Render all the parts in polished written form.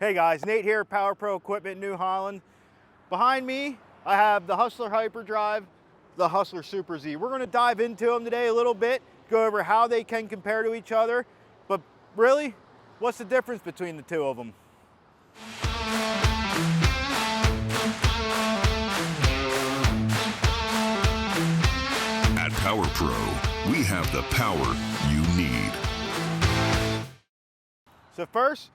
Hey guys, Nate here, Power Pro Equipment, New Holland. Behind me, I have the Hustler Hyperdrive, the Hustler Super Z. We're gonna dive into them today a little bit, go over how they can compare to each other, but really, what's the difference between the two of them? At Power Pro, we have the power you need. So first,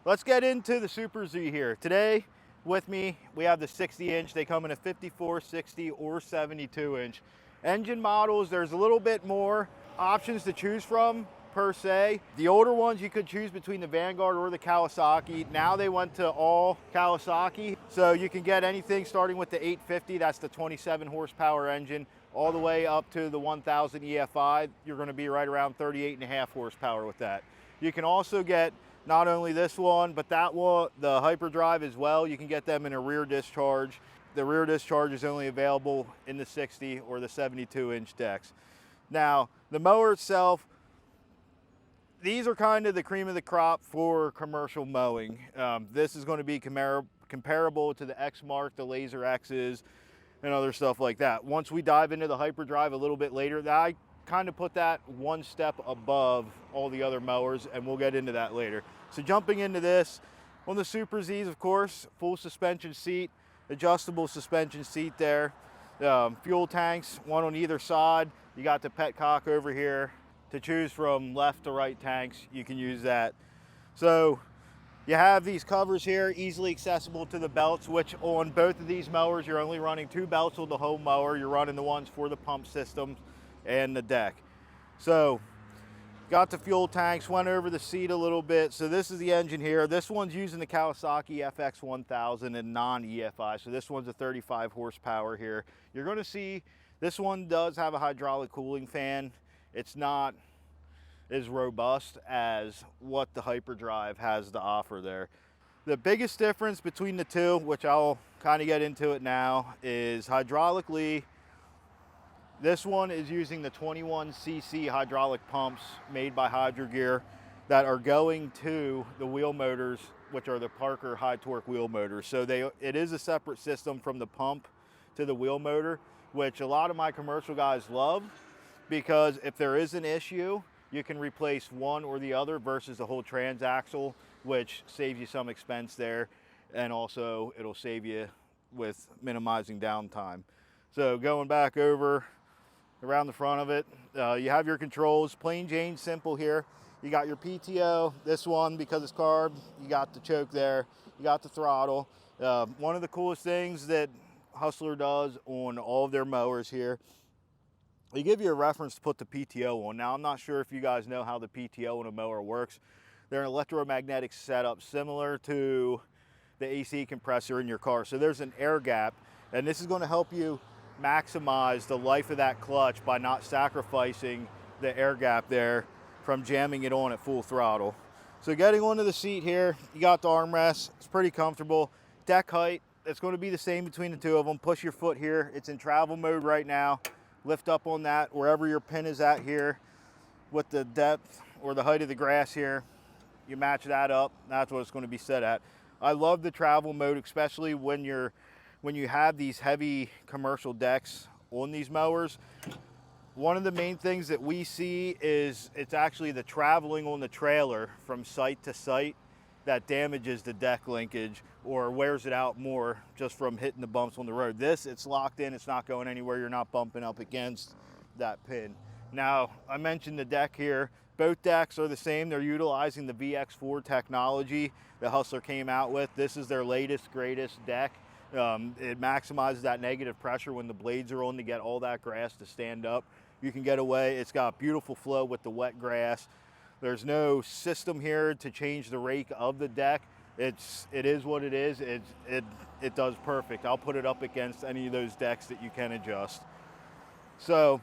let's get into the Super Z here. Today, with me, we have the 60-inch. They come in a 54, 60, or 72-inch. Engine models, there's a little bit more options to choose from, per se. The older ones, you could choose between the Vanguard or the Kawasaki. Now they went to all Kawasaki. So you can get anything starting with the 850, that's the 27 horsepower engine, all the way up to the 1000 EFI. You're gonna be right around 38.5 horsepower with that. You can also get not only this one, but that one, the Hyperdrive as well. You can get them in a rear discharge. The rear discharge is only available in the 60 or the 72-inch decks. Now, the mower itself, these are kind of the cream of the crop for commercial mowing. This is going to be comparable to the X-Mark, the Laser X's, and other stuff like that. Once we dive into the Hyperdrive a little bit later, I kind of put that one step above all the other mowers, and we'll get into that later. So jumping into this, on the Super Z's, of course, full suspension seat, adjustable suspension seat there, fuel tanks, one on either side. You got the petcock over here to choose from left to right tanks. You can use that. So you have these covers here, easily accessible to the belts, which on both of these mowers, you're only running 2 belts on the whole mower. You're running the ones for the pump systems and the deck. So got the fuel tanks, went over the seat a little bit. So this is the engine here. This one's using the Kawasaki FX1000 and non-EFI. So this one's a 35 horsepower here. You're gonna see this one does have a hydraulic cooling fan. It's not as robust as what the Hyperdrive has to offer there. The biggest difference between the two, which I'll kind of get into it now, is hydraulically, this one is using the 21cc hydraulic pumps made by Hydrogear that are going to the wheel motors, which are the Parker high torque wheel motors. So it is a separate system from the pump to the wheel motor, which a lot of my commercial guys love, because if there is an issue, you can replace one or the other versus the whole transaxle, which saves you some expense there, and also it'll save you with minimizing downtime. So going back over around the front of it, you have your controls, plain Jane simple here. You got your PTO, this one, because it's carb, you got the choke there, you got the throttle. One of the coolest things that Hustler does on all of their mowers here, they give you a reference to put the PTO on. Now, I'm not sure if you guys know how the PTO on a mower works. They're an electromagnetic setup similar to the AC compressor in your car. So there's an air gap, and this is going to help you maximize the life of that clutch by not sacrificing the air gap there from jamming it on at full throttle. So getting onto the seat here, you got the armrest. It's pretty comfortable. Deck height, it's going to be the same between the two of them. Push your foot here. It's in travel mode right now. Lift up on that wherever your pin is at here with the depth or the height of the grass here. You match that up. That's what it's going to be set at. I love the travel mode, especially when you have these heavy commercial decks on these mowers. One of the main things that we see is it's actually the traveling on the trailer from site to site that damages the deck linkage or wears it out more just from hitting the bumps on the road. This, it's locked in, it's not going anywhere, you're not bumping up against that pin. Now, I mentioned the deck here. Both decks are the same. They're utilizing the VX4 technology that Hustler came out with. This is their latest, greatest deck. It maximizes that negative pressure when the blades are on to get all that grass to stand up. You can get away. It's got beautiful flow with the wet grass. There's no system here to change the rake of the deck. It is what it is. It does perfect. I'll put it up against any of those decks that you can adjust. So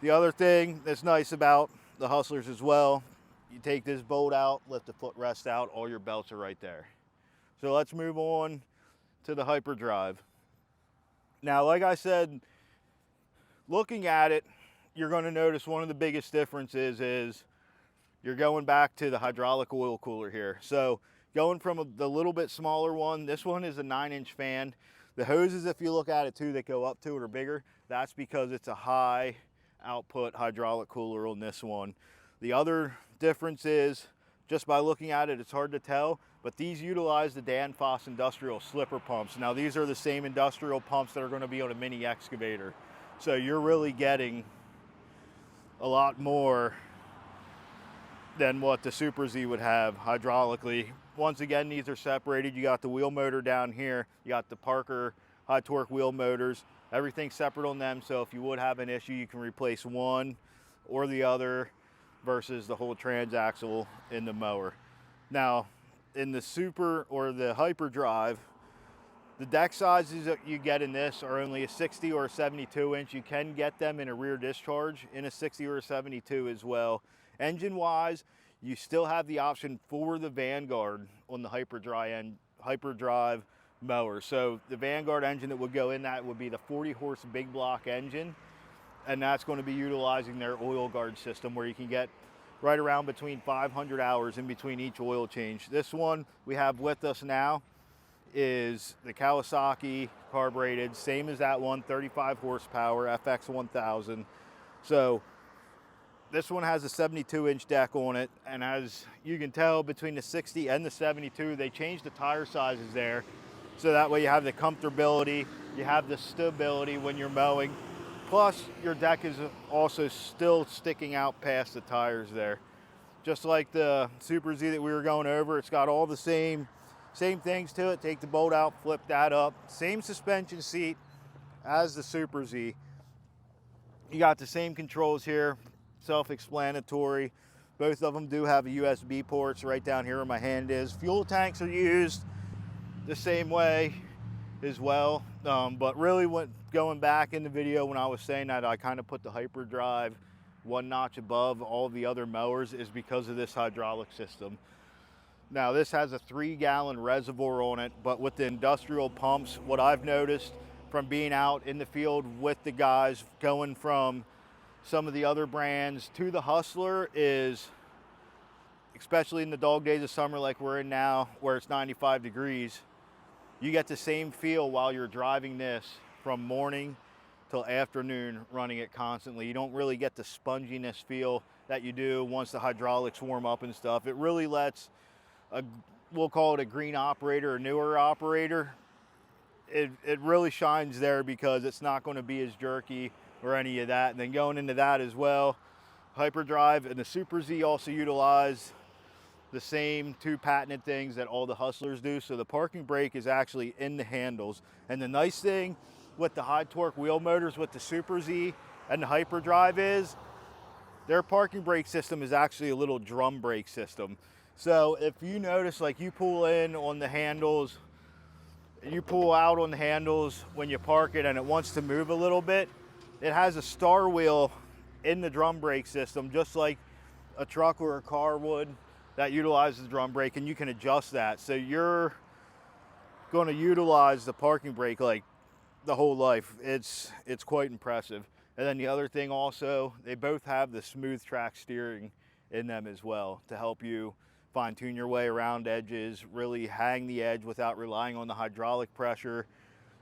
the other thing that's nice about the Hustlers as well, you take this bolt out, lift the footrest out, all your belts are right there. So let's move on to the Hyperdrive. Now, like I said, looking at it, you're going to notice one of the biggest differences is you're going back to the hydraulic oil cooler here. So Going from the little bit smaller one, this one is a 9-inch fan. The hoses, if you look at it too, that go up to it are bigger. That's because it's a high output hydraulic cooler on this one. The other difference is, just by looking at it, it's hard to tell, but these utilize the Danfoss industrial slipper pumps. Now these are the same industrial pumps that are going to be on a mini excavator. So you're really getting a lot more than what the Super Z would have hydraulically. Once again, these are separated. You got the wheel motor down here. You got the Parker high torque wheel motors. Everything's separate on them, so if you would have an issue, you can replace one or the other versus the whole transaxle in the mower. Now, in the Super or the Hyperdrive, the deck sizes that you get in this are only a 60 or a 72 inch. You can get them in a rear discharge in a 60 or a 72 as well. Engine wise, you still have the option for the Vanguard on the Hyperdrive mower. So the Vanguard engine that would go in that would be the 40 horse big block engine, and that's going to be utilizing their oil guard system, where you can get right around between 500 hours in between each oil change. This one we have with us now is the Kawasaki carbureted, same as that one, 35 horsepower FX 1000. So this one has a 72-inch deck on it, and as you can tell, between the 60 and the 72, they changed the tire sizes there, so that way you have the comfortability, you have the stability when you're mowing, plus your deck is also still sticking out past the tires there. Just like the Super Z that we were going over, it's got all the same things to it. Take the bolt out, flip that up. Same suspension seat as the Super Z. You got the same controls here, self-explanatory. Both of them do have a USB ports right down here where my hand is. Fuel tanks are used the same way as well, but really going back in the video when I was saying that I kind of put the Hyperdrive one notch above all the other mowers is because of this hydraulic system. Now this has a 3-gallon reservoir on it, but with the industrial pumps, what I've noticed from being out in the field with the guys going from some of the other brands to the Hustler is, especially in the dog days of summer like we're in now, where it's 95 degrees, you get the same feel while you're driving this from morning till afternoon running it constantly. You don't really get the sponginess feel that you do once the hydraulics warm up and stuff. It really lets we'll call it a green operator, a newer operator. It really shines there because it's not going to be as jerky or any of that. And then going into that as well, Hyperdrive and the Super Z also utilize the same 2 patented things that all the Hustlers do. So the parking brake is actually in the handles. And the nice thing with the high torque wheel motors with the Super Z and the Hyperdrive is their parking brake system is actually a little drum brake system. So if you notice, like you pull in on the handles, you pull out on the handles when you park it and it wants to move a little bit, it has a star wheel in the drum brake system, just like a truck or a car would that utilizes the drum brake, and you can adjust that. So you're going to utilize the parking brake like the whole life. It's quite impressive. And then the other thing also, they both have the smooth track steering in them as well to help you fine-tune your way around edges, really hang the edge without relying on the hydraulic pressure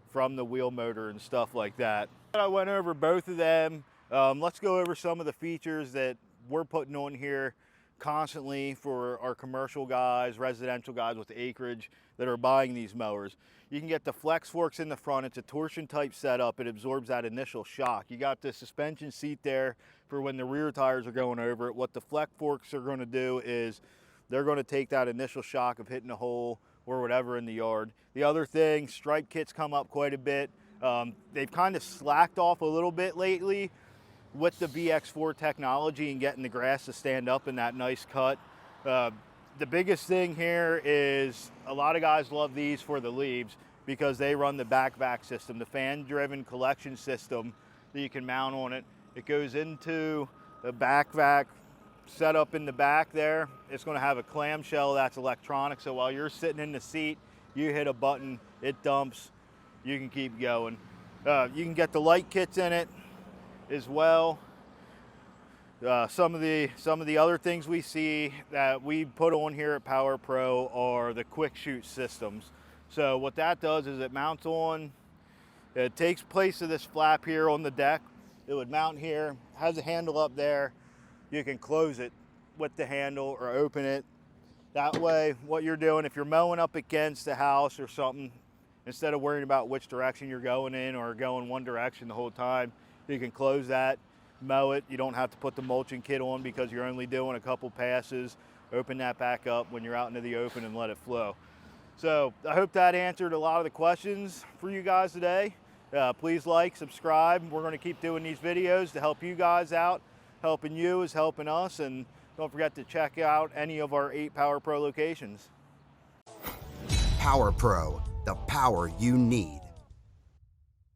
from the wheel motor and stuff like that. I went over both of them. Let's go over some of the features that we're putting on here constantly for our commercial guys, residential guys with acreage that are buying these mowers. You can get the flex forks in the front. It's a torsion type setup. It absorbs that initial shock. You got the suspension seat there for when the rear tires are going over it. What the flex forks are going to do is they're going to take that initial shock of hitting a hole or whatever in the yard. The other thing, stripe kits come up quite a bit. They've kind of slacked off a little bit lately with the VX4 technology and getting the grass to stand up in that nice cut. The biggest thing here is a lot of guys love these for the leaves because they run the back system, the fan-driven collection system that you can mount on it. It goes into the back vac set up in the back there. It's going to have a clamshell that's electronic, so while you're sitting in the seat, you hit a button, it dumps, you can keep going. You can get the light kits in it as well. Some of the other things we see that we put on here at Power Pro are the quick shoot systems. So what that does is it mounts on, it takes place of this flap here on the deck. It would mount here, has a handle up there. You can close it with the handle or open it. That way, what you're doing, if you're mowing up against the house or something, instead of worrying about which direction you're going in or going one direction the whole time, you can close that, mow it. You don't have to put the mulching kit on because you're only doing a couple passes. Open that back up when you're out into the open and let it flow. So I hope that answered a lot of the questions for you guys today. Please like, subscribe. We're going to keep doing these videos to help you guys out. Helping you is helping us, and don't forget to check out any of our 8 Power Pro locations. Power Pro, the power you need.